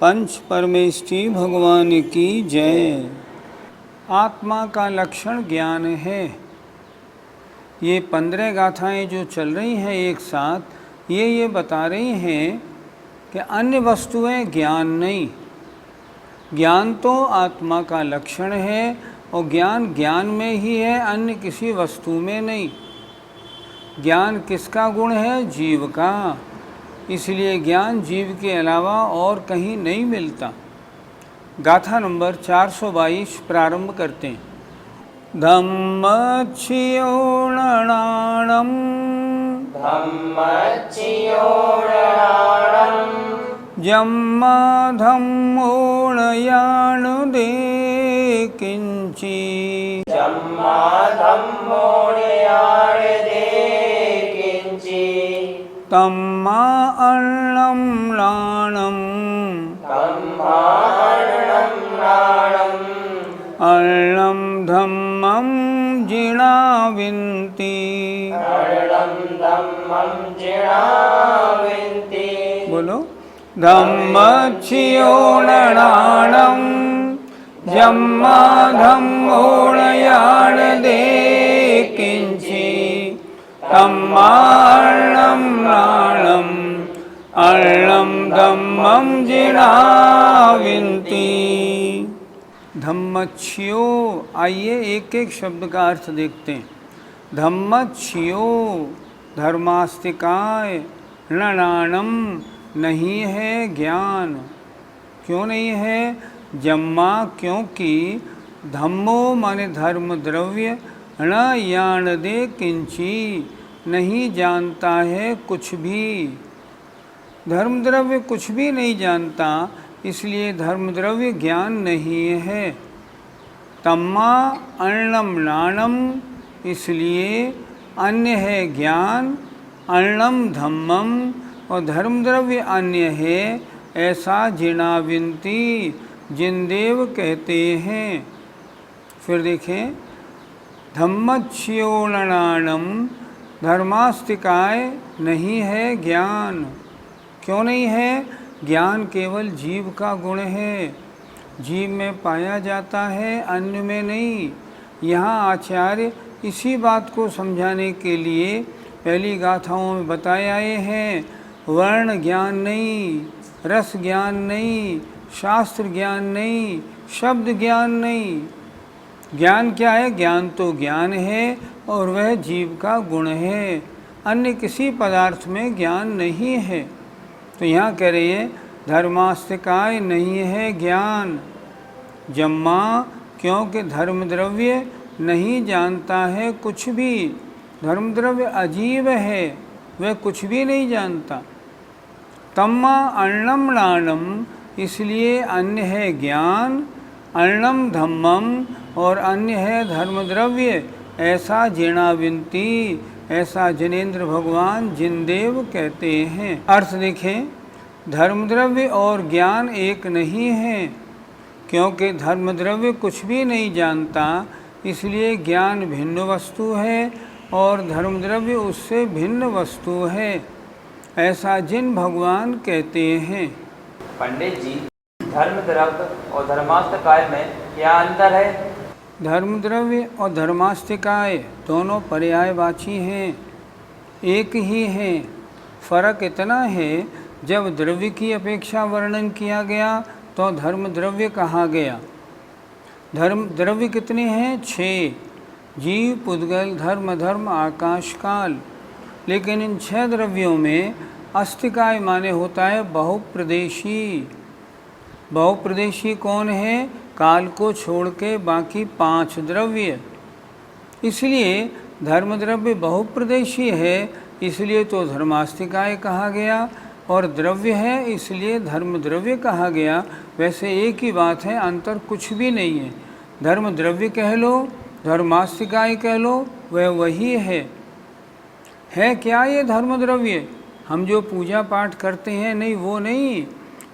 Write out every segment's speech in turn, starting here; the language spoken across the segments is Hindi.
पंच परमेष्ठी भगवान की जय। आत्मा का लक्षण ज्ञान है। ये 15 गाथाएं जो चल रही हैं एक साथ, ये बता रही हैं कि अन्य वस्तुएं ज्ञान नहीं। ज्ञान तो आत्मा का लक्षण है और ज्ञान ज्ञान में ही है, अन्य किसी वस्तु में नहीं। ज्ञान किसका गुण है? जीव का। इसलिए ज्ञान जीव के अलावा और कहीं नहीं मिलता। गाथा नंबर 422 प्रारंभ करते हैं। धम्मच्छियोणनाणं जम्मा धम्मोणयाण दे किंची तम्मा अन्नं नाणं अन्नं धम्मं जिणाविन्ति बोलो। धम्मच्छियोणनाणं जम्मा धम्मोणयाण दे किंची तम्मा अन्नं नाणं अन्नं धम्मं जिणाविन्ति। धम्मच्छियो, आइए एक एक शब्द का अर्थ देखते हैं। धम्मच्छियो धर्मास्तिकाय, ननाणम नहीं है ज्ञान। क्यों नहीं है? जम्मा क्योंकि, धम्मो माने धर्म द्रव्य, न यान दे किंची नहीं जानता है कुछ भी। धर्म द्रव्य कुछ भी नहीं जानता, इसलिए धर्म द्रव्य ज्ञान नहीं है। तम्मा अन्नम नाणम, इसलिए अन्य है ज्ञान, अन्नम धम्मम और धर्म द्रव्य अन्य है, ऐसा जिनाविन्ति जिनदेव कहते हैं। फिर देखें, धम्मच्छियोणनाणम धर्मास्तिकाय नहीं है ज्ञान। क्यों नहीं है? ज्ञान केवल जीव का गुण है, जीव में पाया जाता है, अन्य में नहीं। यहाँ आचार्य इसी बात को समझाने के लिए पहली गाथाओं में बताए आए हैं। वर्ण ज्ञान नहीं, रस ज्ञान नहीं, शास्त्र ज्ञान नहीं, शब्द ज्ञान नहीं। ज्ञान क्या है? ज्ञान तो ज्ञान है और वह जीव का गुण है, अन्य किसी पदार्थ में ज्ञान नहीं है। तो यहाँ कह रहे हैं धर्मास्तिकाय नहीं है ज्ञान। जम्मा क्योंकि धर्म द्रव्य नहीं जानता है कुछ भी। धर्म द्रव्य अजीब है, वह कुछ भी नहीं जानता। तम्मा अन्नम नाणम, इसलिए अन्य है ज्ञान, अन्नम धम्मम और अन्य है धर्म द्रव्य, ऐसा जिणाविन्ति, ऐसा जिनेन्द्र भगवान जिनदेव कहते हैं। अर्थ देखें, धर्म द्रव्य और ज्ञान एक नहीं है। क्योंकि धर्म द्रव्य कुछ भी नहीं जानता, इसलिए ज्ञान भिन्न वस्तु है और धर्म द्रव्य उससे भिन्न वस्तु है, ऐसा जिन भगवान कहते हैं। पंडित जी, धर्म द्रव्य और धर्मास्तिकाय में क्या अंतर है? धर्म द्रव्य और धर्मास्तिकाय दोनों पर्यायवाची हैं, एक ही हैं। फर्क इतना है, जब द्रव्य की अपेक्षा वर्णन किया गया तो धर्म द्रव्य कहा गया। धर्म द्रव्य कितने हैं? 6, जीव, पुद्गल, धर्म, धर्म, आकाश, काल। लेकिन इन 6 द्रव्यों में अस्तिकाय माने होता है बहुप्रदेशी। बहुप्रदेशी कौन है? काल को छोड़ के बाकी 5 द्रव्य। इसलिए धर्म द्रव्य बहुप्रदेशी है, इसलिए तो धर्मास्तिकाय कहा गया, और द्रव्य है इसलिए धर्म द्रव्य कहा गया। वैसे एक ही बात है, अंतर कुछ भी नहीं है। धर्म द्रव्य कह लो, धर्मास्तिकाय कह लो, वह वही है। क्या ये धर्म द्रव्य? हम जो पूजा पाठ करते हैं, नहीं, वो नहीं।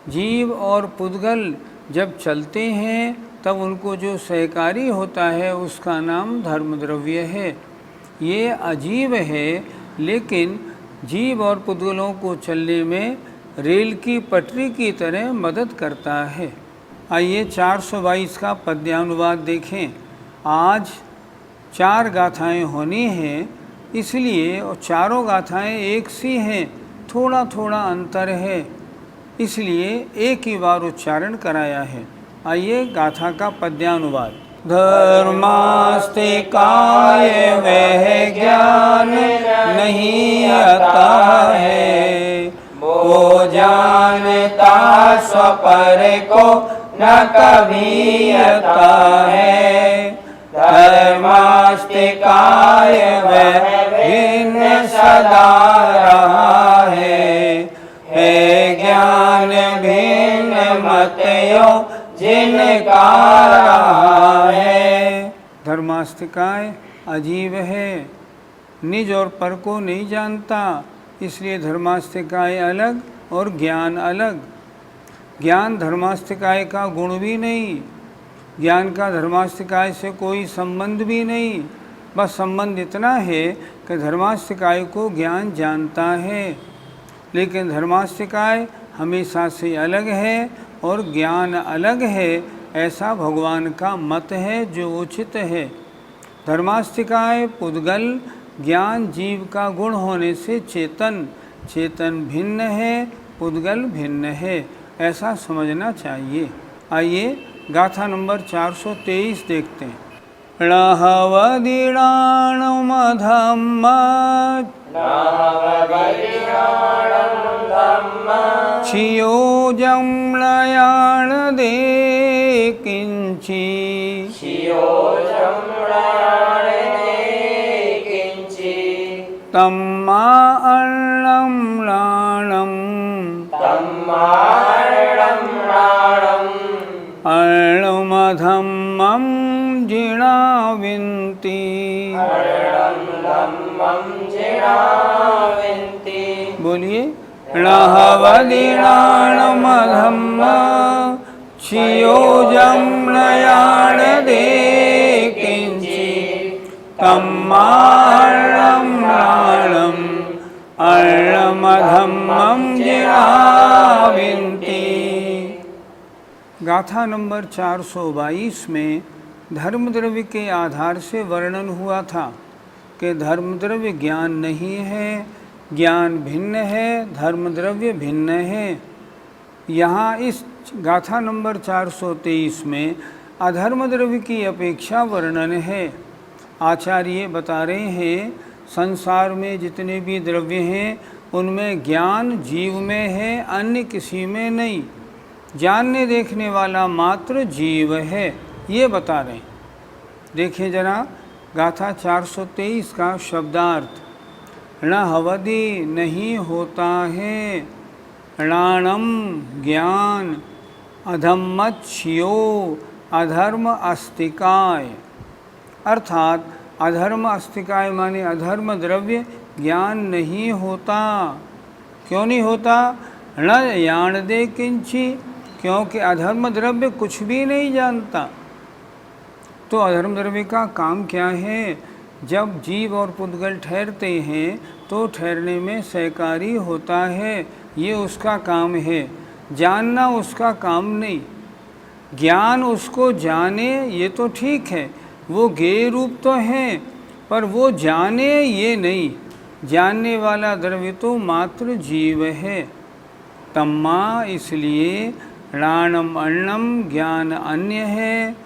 जीव और पुद्गल जब चलते हैं तब उनको जो सहकारी होता है उसका नाम धर्म द्रव्य है। ये अजीब है, लेकिन जीव और पुद्गलों को चलने में रेल की पटरी की तरह मदद करता है। आइए 422 का पद्यानुवाद देखें। आज 4 गाथाएं होनी हैं, इसलिए और चारों गाथाएं एक सी हैं, थोड़ा थोड़ा अंतर है, इसलिए एक ही बार उच्चारण कराया है। आइए गाथा का पद्यानुवाद। धर्मास्ते काय वह ज्ञान नहीं आता है, वो जानता स्वपर को न कभी आता है। धर्मास्ते काय वह भिन्न सदा रहा है ज्ञान भिन्न मतयो जिनका रहा है। धर्मास्तिकाय अजीब है, निज और पर को नहीं जानता, इसलिए धर्मास्तिकाय अलग और ज्ञान अलग। ज्ञान धर्मास्तिकाय का गुण भी नहीं, ज्ञान का धर्मास्तिकाय से कोई संबंध भी नहीं। बस संबंध इतना है कि धर्मास्तिकाय को ज्ञान जानता है, लेकिन धर्मास्तिकाय हमेशा से अलग है और ज्ञान अलग है, ऐसा भगवान का मत है जो उचित है। धर्मास्तिकाय पुद्गल ज्ञान जीव का गुण होने से चेतन भिन्न है, पुद्गल भिन्न है, ऐसा समझना चाहिए। आइए गाथा नंबर 423 देखते हैं। छियोजं लयाण दे किंची, तम्मा अर्णं लाणं, अर्णमधम्मं जिणाविन्ति, बोलिए। णहवदिणाणमधम्म छियोजं नयाण दे किंची, तम्मार्णं नाणं अर्णमधम्मं जिणाविन्ति। गाथा नंबर 422 में धर्मद्रव्य के आधार से वर्णन हुआ था कि धर्मद्रव्य ज्ञान नहीं है, ज्ञान भिन्न है, धर्मद्रव्य भिन्न है। यहाँ इस गाथा नंबर 423 में अधर्मद्रव्य की अपेक्षा वर्णन है। आचार्य बता रहे हैं संसार में जितने भी द्रव्य हैं उनमें ज्ञान जीव में है, अन्य किसी में नहीं। जानने देखने वाला मात्र जीव है, ये बता रहे हैं। देखिए जरा गाथा 423 का शब्दार्थ। णहवदि नहीं होता है, णाणम ज्ञान, अधम्मच्छियो अधर्म अस्तिकाय, अर्थात अधर्म अस्तिकाय माने अधर्म द्रव्य ज्ञान नहीं होता। क्यों नहीं होता? न याण दे किंची, क्योंकि अधर्म द्रव्य कुछ भी नहीं जानता। तो अधर्म द्रव्य का काम क्या है? जब जीव और पुद्गल ठहरते हैं तो ठहरने में सहकारी होता है, ये उसका काम है। जानना उसका काम नहीं। ज्ञान उसको जाने ये तो ठीक है, वो ज्ञेय रूप तो है, पर वो जाने ये नहीं। जानने वाला द्रव्य तो मात्र जीव है। तम्मा इसलिए णाणम अर्णम ज्ञान अन्य है,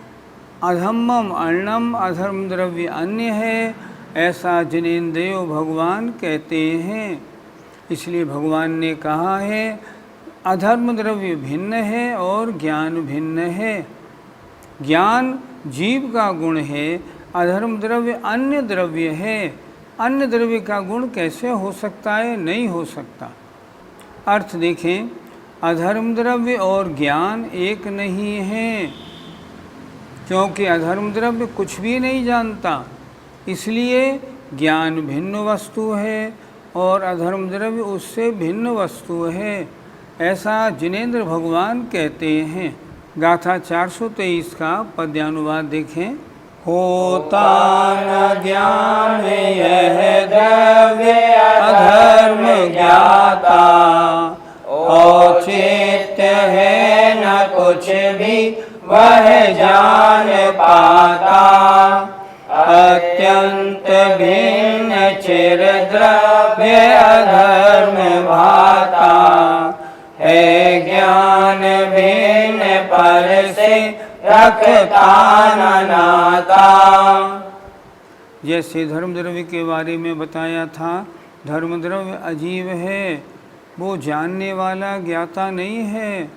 अधम्मम अर्णम अधर्म द्रव्य अन्य है, ऐसा जिनेन्द्रियो भगवान कहते हैं। इसलिए भगवान ने कहा है अधर्म द्रव्य भिन्न है और ज्ञान भिन्न है। ज्ञान जीव का गुण है, अधर्म द्रव्य अन्य द्रव्य है। अन्य द्रव्य का गुण कैसे हो सकता है? नहीं हो सकता। अर्थ देखें, अधर्म द्रव्य और ज्ञान एक नहीं है, क्योंकि अधर्म द्रव्य कुछ भी नहीं जानता, इसलिए ज्ञान भिन्न वस्तु है और अधर्म द्रव्य उससे भिन्न वस्तु है, ऐसा जिनेन्द्र भगवान कहते हैं। गाथा 423 का पद्यानुवाद देखें। होता न ज्ञान यह द्रव्य अधर्म ज्ञाता, कुछ भी वह जान पाता। अत्यंत भिन्न चिर द्रव्य अधर्म भाता, है ज्ञान भिन्न पर से रखता न नाता। जैसे धर्म द्रव्य के बारे में बताया था, धर्म द्रव्य अजीब है, वो जानने वाला ज्ञाता नहीं है।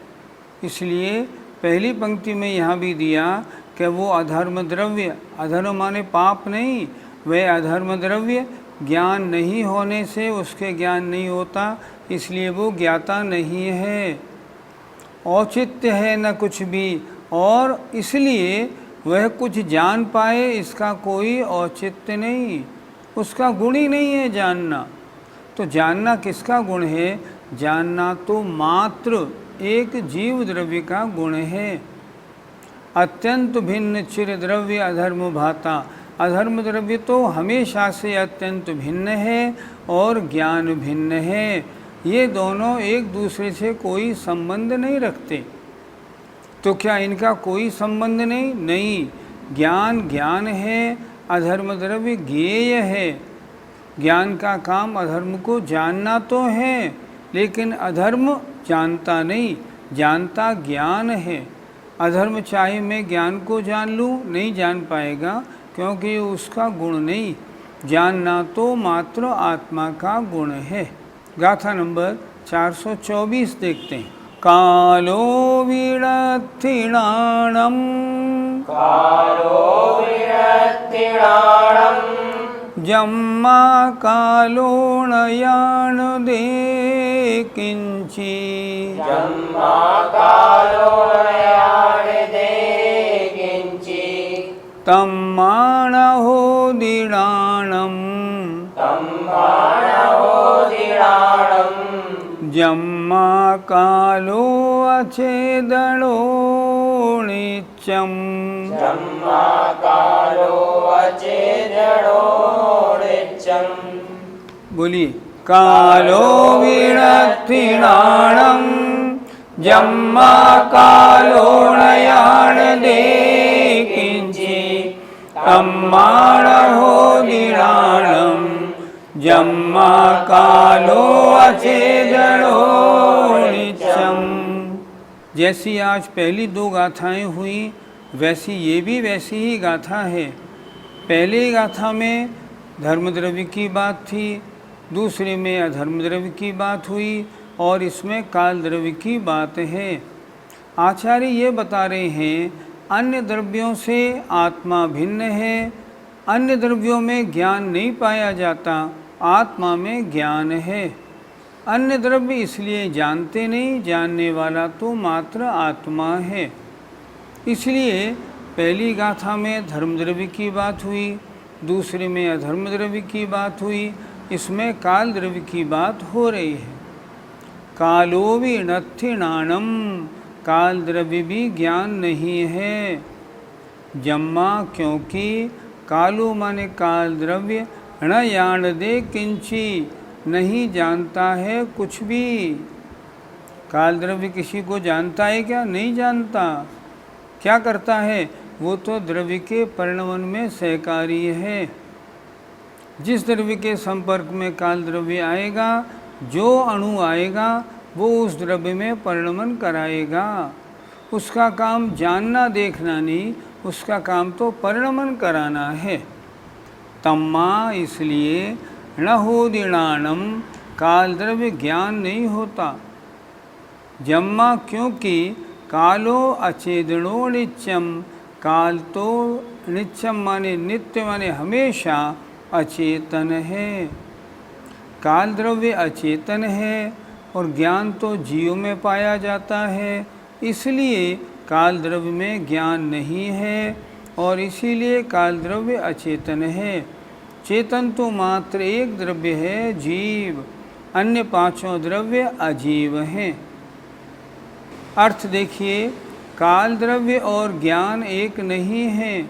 इसलिए पहली पंक्ति में यहाँ भी दिया कि वो अधर्म द्रव्य, अधर्म माने पाप नहीं, वह अधर्म द्रव्य ज्ञान नहीं होने से उसके ज्ञान नहीं होता, इसलिए वो ज्ञाता नहीं है। औचित्य है न कुछ भी, और इसलिए वह कुछ जान पाए इसका कोई औचित्य नहीं, उसका गुण ही नहीं है जानना। तो जानना किसका गुण है? जानना तो मात्र एक जीव द्रव्य का गुण है। अत्यंत भिन्न चिर द्रव्य अधर्म भाता, अधर्म द्रव्य तो हमेशा से अत्यंत भिन्न है और ज्ञान भिन्न है, ये दोनों एक दूसरे से कोई संबंध नहीं रखते। तो क्या इनका कोई संबंध नहीं? नहीं, ज्ञान ज्ञान है, अधर्म द्रव्य ज्ञेय है। ज्ञान का काम अधर्म को जानना तो है, लेकिन अधर्म जानता नहीं, जानता ज्ञान है। अधर्म चाहे मैं ज्ञान को जान लूँ, नहीं जान पाएगा, क्योंकि उसका गुण नहीं। जानना तो मात्र आत्मा का गुण है। गाथा नंबर 424 देखते हैं। कालो विरथिणाणम, कालो विरथिणाणम, जम्मा कालो नयान दे किंची, जम्मा कालो नयान दे किंची, तम्माणहो दिणाणम, तम्माणहो दिणाणम, जम्मा कालो अच्छेदणो नित्यम, जम्मा कालो अचेदणो नित्यम। बोलिए। कालो विरथिणाणम, जम्मा कालो नयान दे किंची, तम्माणहो दिणाणम, जम्मा कालो अच्छेदणो नित्यम। जैसी आज पहली दो गाथाएं हुई, वैसी ये भी वैसी ही गाथा है। पहली गाथा में धर्म द्रव्य की बात थी, दूसरे में अधर्म द्रव्य की बात हुई, और इसमें काल द्रव्य की बात है। आचार्य ये बता रहे हैं, अन्य द्रव्यों से आत्मा भिन्न है, अन्य द्रव्यों में ज्ञान नहीं पाया जाता, आत्मा में ज्ञान है। अन्य द्रव्य इसलिए जानते नहीं, जानने वाला तो मात्र आत्मा है। इसलिए पहली गाथा में धर्म द्रव्य की बात हुई, दूसरे में अधर्म द्रव्य की बात हुई, इसमें काल द्रव्य की बात हो रही है। कालो विरथिणाणम, काल द्रव्य भी ज्ञान नहीं है। जम्मा, क्योंकि कालो माने काल द्रव्य, न यान दे किंची, नहीं जानता है कुछ भी। काल द्रव्य किसी को जानता है क्या? नहीं जानता। क्या करता है? वो तो द्रव्य के परिणमन में सहकारी है। जिस द्रव्य के संपर्क में काल द्रव्य आएगा, जो अणु आएगा, वो उस द्रव्य में परिणमन कराएगा। उसका काम जानना देखना नहीं, उसका काम तो परिणमन कराना है। तम्मा, इसलिए न हो दिणाणम, काल द्रव्य ज्ञान नहीं होता। जम्मा, क्योंकि कालो अचेदनो नित्यम, काल तो नित्यम माने नित्य माने हमेशा अचेतन है। काल द्रव्य अचेतन है और ज्ञान तो जीव में पाया जाता है, इसलिए काल द्रव्य में ज्ञान नहीं है और इसीलिए काल द्रव्य अचेतन है। चेतन तो मात्र एक द्रव्य है, जीव, अन्य पांचों द्रव्य अजीव हैं। अर्थ देखिए, काल द्रव्य और ज्ञान एक नहीं है,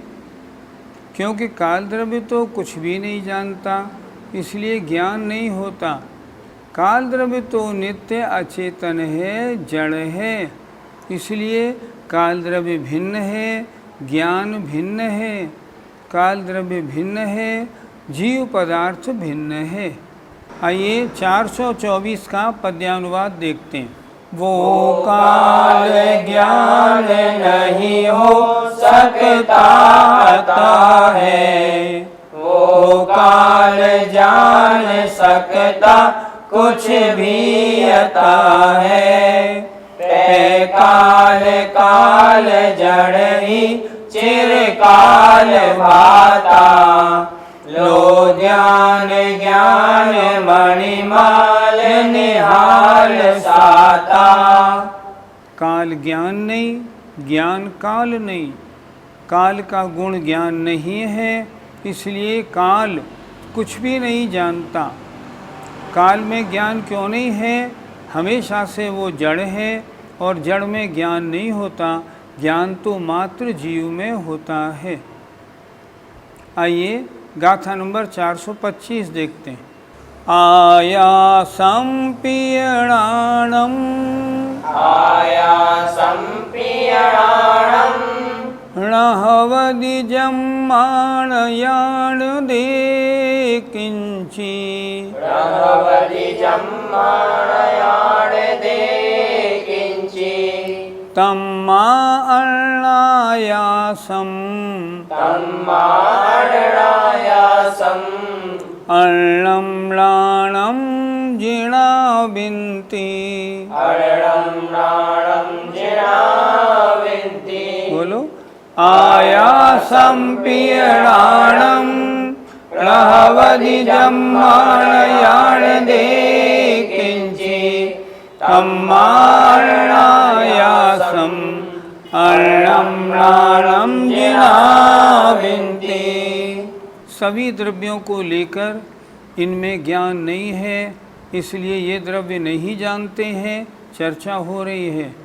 क्योंकि काल द्रव्य तो कुछ भी नहीं जानता, इसलिए ज्ञान नहीं होता। काल द्रव्य तो नित्य अचेतन है, जड़ है, इसलिए काल द्रव्य भिन्न है, ज्ञान भिन्न है। काल द्रव्य भिन्न है, जीव पदार्थ भिन्न है। आइए 424 का पद्यानुवाद देखते हैं। वो काल ज्ञान नहीं हो सकता अता है, वो काल जान सकता कुछ भी अता है। पे काल काल जड़ ही चिरकाल भाता, लो ध्यान ज्ञान मणिमाल निहाल साता। काल ज्ञान नहीं, ज्ञान काल नहीं। काल का गुण ज्ञान नहीं है, इसलिए काल कुछ भी नहीं जानता। काल में ज्ञान क्यों नहीं है? हमेशा से वो जड़ है और जड़ में ज्ञान नहीं होता। ज्ञान तो मात्र जीव में होता है। आइए गाथा नंबर 425 देखते हैं। आयासं पीयणाणं, आयासं पीयणाणं, णहवदिजं माणयाण दे किंची, णहवदिजं माणयाण दे किंची। तम्मा अर्णायासं, तम्मा अर्णायासं, अर्णं म्लानं जिणाविन्ति, अर्णं म्लानं जिणाविन्ति। बोलो। आयासं पीयणाणं, णहवदिजं माणयाण दे किंची, तम्मा अर्णायासं, अर्णं म्लानं जिणाविन्ति। सभी द्रव्यों को लेकर इनमें ज्ञान नहीं है, इसलिए ये द्रव्य नहीं जानते हैं। चर्चा हो रही है।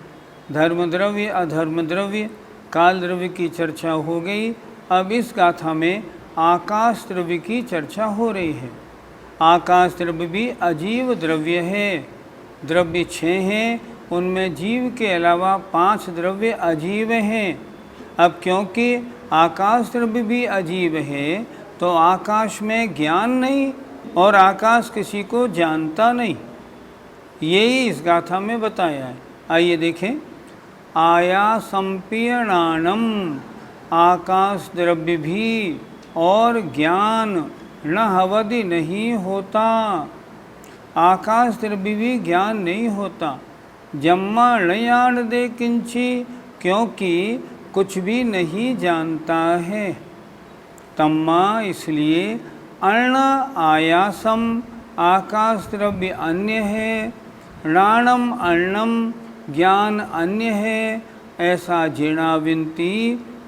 धर्म द्रव्य, अधर्म द्रव्य, काल द्रव्य की चर्चा हो गई। अब इस गाथा में आकाश द्रव्य की चर्चा हो रही है। आकाश द्रव्य भी अजीव द्रव्य है। द्रव्य 6 हैं, उनमें जीव के अलावा 5 द्रव्य अजीव हैं। अब क्योंकि आकाश द्रव्य भी अजीव है, तो आकाश में ज्ञान नहीं और आकाश किसी को जानता नहीं। यही इस गाथा में बताया है। आइए देखें। आयासं पीयणाणं, आकाश द्रव्य भी और ज्ञान णहवदि नहीं होता। आकाश द्रव्य भी ज्ञान नहीं होता। जम्मा णयाण दे किंची, क्योंकि कुछ भी नहीं जानता है। तम्मा इसलिए, अर्ण आयासम आकाश द्रव्य अन्य है, णाणम अर्णम ज्ञान अन्य है, ऐसा जिणाविन्ति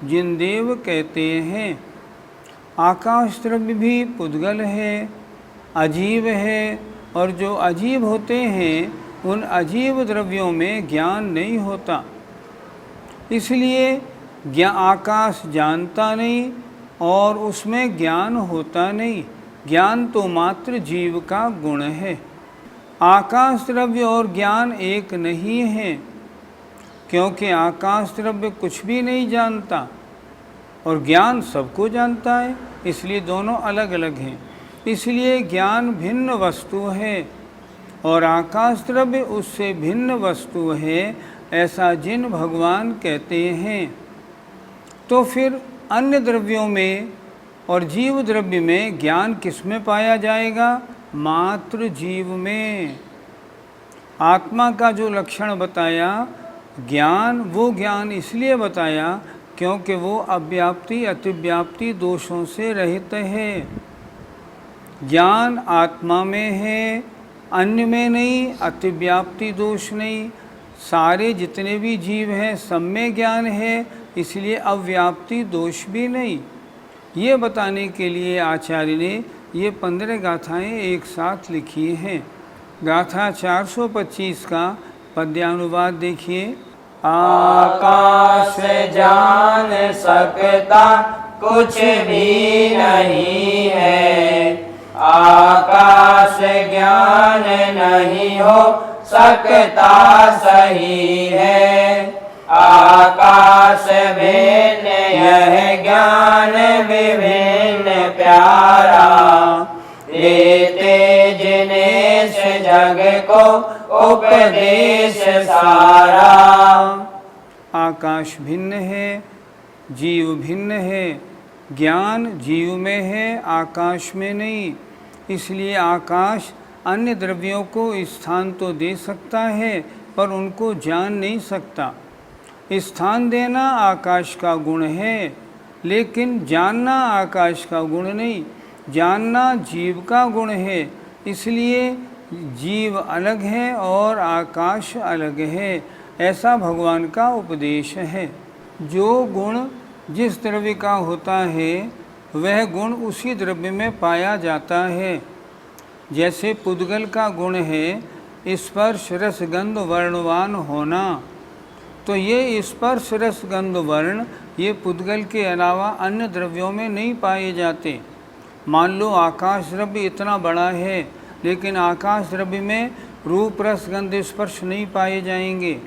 जिनदेव कहते हैं। आकाश द्रव्य भी पुद्गल है, अजीव है, और जो अजीव होते हैं उन अजीव द्रव्यों में ज्ञान नहीं होता। इसलिए आकाश जानता नहीं और उसमें ज्ञान होता नहीं। ज्ञान तो मात्र जीव का गुण है। आकाश द्रव्य और ज्ञान एक नहीं है, क्योंकि आकाश द्रव्य कुछ भी नहीं जानता और ज्ञान सबको जानता है, इसलिए दोनों अलग अलग हैं। इसलिए ज्ञान भिन्न वस्तु है और आकाश द्रव्य उससे भिन्न वस्तु है, ऐसा जिन भगवान कहते हैं। तो फिर अन्य द्रव्यों में और जीव द्रव्य में ज्ञान किस में पाया जाएगा? मात्र जीव में। आत्मा का जो लक्षण बताया ज्ञान, वो ज्ञान इसलिए बताया क्योंकि वो अव्याप्ति अतिव्याप्ति दोषों से रहित है। ज्ञान आत्मा में है, अन्य में नहीं। अतिव्याप्ति दोष नहीं। सारे जितने भी जीव हैं सब में ज्ञान है, इसलिए अव्याप्ति दोष भी नहीं। ये बताने के लिए आचार्य ने ये 15 गाथाएं एक साथ लिखी हैं। गाथा 425 का पद्यानुवाद देखिए। आकाश जान सकता कुछ भी नहीं है, आकाश ज्ञान नहीं हो सकता सही है। आकाश भिन्न यह ज्ञान विभिन्न प्यारा, देते जिनेश जग को उपदेश सारा। आकाश भिन्न है, जीव भिन्न है, ज्ञान जीव में है, आकाश में नहीं। इसलिए आकाश अन्य द्रव्यों को स्थान तो दे सकता है पर उनको जान नहीं सकता। स्थान देना आकाश का गुण है, लेकिन जानना आकाश का गुण नहीं। जानना जीव का गुण है। इसलिए जीव अलग है और आकाश अलग है, ऐसा भगवान का उपदेश है। जो गुण जिस द्रव्य का होता है वह गुण उसी द्रव्य में पाया जाता है। जैसे पुद्गल का गुण है स्पर्श रस गंध वर्णवान होना, तो ये स्पर्श रस गंध वर्ण ये पुद्गल के अलावा अन्य द्रव्यों में नहीं पाए जाते। मान लो आकाश द्रव्य इतना बड़ा है, लेकिन आकाश द्रव्य में रूप रस गंध स्पर्श नहीं पाए जाएंगे।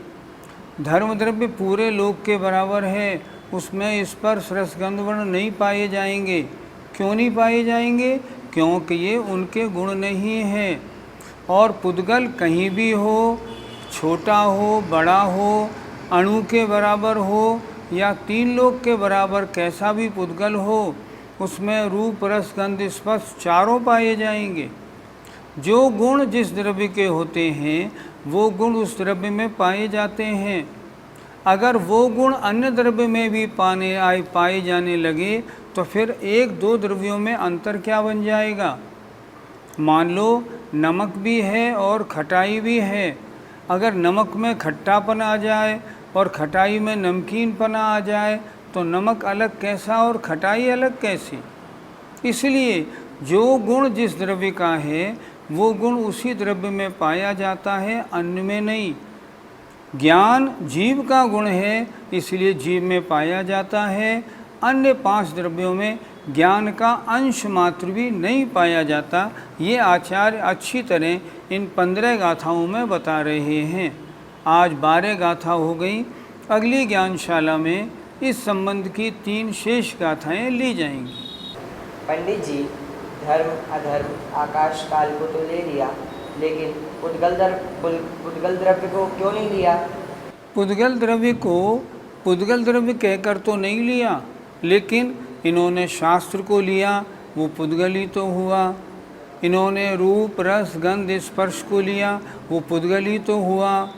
धर्म द्रव्य पूरे लोक के बराबर है, उसमें स्पर्श रस गंध वर्ण नहीं पाए जाएंगे। क्यों नहीं पाए जाएंगे? क्योंकि ये उनके गुण नहीं हैं। और पुद्गल कहीं भी हो, छोटा हो, बड़ा हो, अणु के बराबर हो या तीन लोक के बराबर कैसा भी पुद्गल हो, उसमें रूप रस गंध स्पर्श चारों पाए जाएंगे। जो गुण जिस द्रव्य के होते हैं वो गुण उस द्रव्य में पाए जाते हैं। अगर वो गुण अन्य द्रव्य में भी पाए जाने लगे तो फिर एक दो द्रव्यों में अंतर क्या बन जाएगा। मान लो नमक भी है और खटाई भी है। अगर नमक में खट्टापन आ जाए और खटाई में नमकीनपना आ जाए तो नमक अलग कैसा और खटाई अलग कैसी। इसलिए जो गुण जिस द्रव्य का है वो गुण उसी द्रव्य में पाया जाता है, अन्य में नहीं। ज्ञान जीव का गुण है, इसलिए जीव में पाया जाता है। अन्य 5 द्रव्यों में ज्ञान का अंश मात्र भी नहीं पाया जाता। ये आचार्य अच्छी तरह इन 15 गाथाओं में बता रहे हैं। आज 12 गाथा हो गई। अगली ज्ञानशाला में इस संबंध की 3 शेष गाथाएं ली जाएंगी। पंडित जी, धर्म अधर्म आकाश काल को तो ले लिया, लेकिन पुद्गल द्रव्य को क्यों नहीं लिया? पुद्गल द्रव्य को पुद्गल द्रव्य कहकर तो नहीं लिया, लेकिन इन्होंने शास्त्र को लिया, वो पुद्गल ही तो हुआ। इन्होंने रूप रस गंध स्पर्श को लिया, वो पुद्गल ही तो हुआ।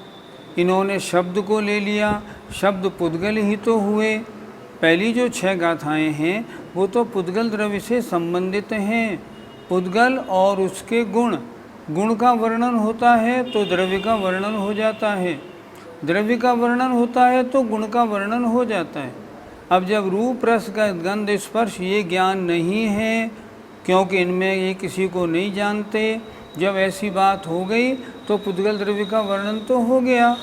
इन्होंने शब्द को ले लिया, शब्द पुद्गल ही तो हुए। पहली जो 6 गाथाएं हैं वो तो पुद्गल द्रव्य से संबंधित हैं। पुद्गल और उसके गुण, गुण का वर्णन होता है तो द्रव्य का वर्णन हो जाता है, द्रव्य का वर्णन होता है तो गुण का वर्णन हो जाता है। अब जब रूप रस गंध स्पर्श ये ज्ञान नहीं है, क्योंकि इनमें ये किसी को नहीं जानते, जब ऐसी बात हो गई तो पुद्गल द्रव्य का वर्णन तो हो गया।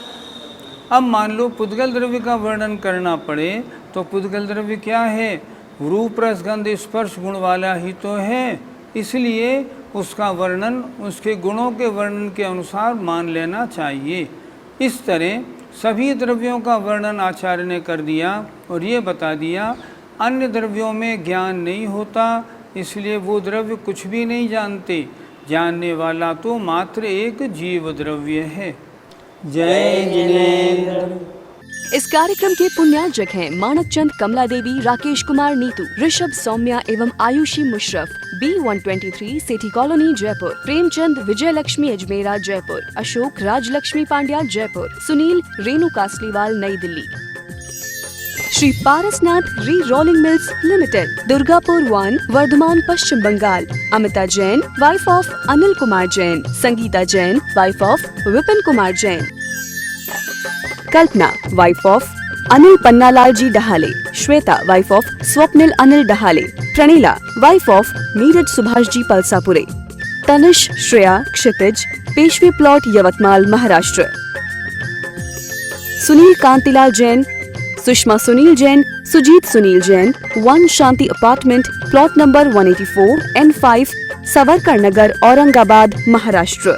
अब मान लो पुद्गल द्रव्य का वर्णन करना पड़े तो पुद्गल द्रव्य क्या है? रूप रस गंध स्पर्श गुण वाला ही तो है। इसलिए उसका वर्णन उसके गुणों के वर्णन के अनुसार मान लेना चाहिए। इस तरह सभी द्रव्यों का वर्णन आचार्य ने कर दिया और ये बता दिया अन्य द्रव्यों में ज्ञान नहीं होता, इसलिए वो द्रव्य कुछ भी नहीं जानते। जानने वाला तो मात्र एक जीव द्रव्य है। जय जिनेंद्र। इस कार्यक्रम के पुण्यार्जक हैं मानक चंद, कमला देवी, राकेश कुमार नीतू, ऋषभ सौम्या एवं Aayushi Musharraf, B123 Sethi colony Jaipur, Premchand Vijay Lakshmi Ajmera Jaipur, Ashok Rajlakshmi Pandya Jaipur, Sunil Renu Kasliwal New Delhi. Shri Parasnath re rolling mills limited, Durgapur 1, Bardhaman Paschim Bengal. Amita Jain, wife of Anil Kumar Jain, Sangeeta Jain, wife of Vipin Kumar Jain, Kalpana, wife of Anil Pannalal ji Dahale, Shweta, wife of Swapnil Anil Dahale, Praneela, wife of Neeraj Subhash ji Palsapure, Tanish, Shreya, Kshitij, Peshwe plot Yavatmal Maharashtra, Sunil Kantilal Jain, Sushma Sunil Jain, Sujit Sunil Jain, 1 Shanti apartment, plot number 184 N5, Savarkar Nagar, Aurangabad Maharashtra.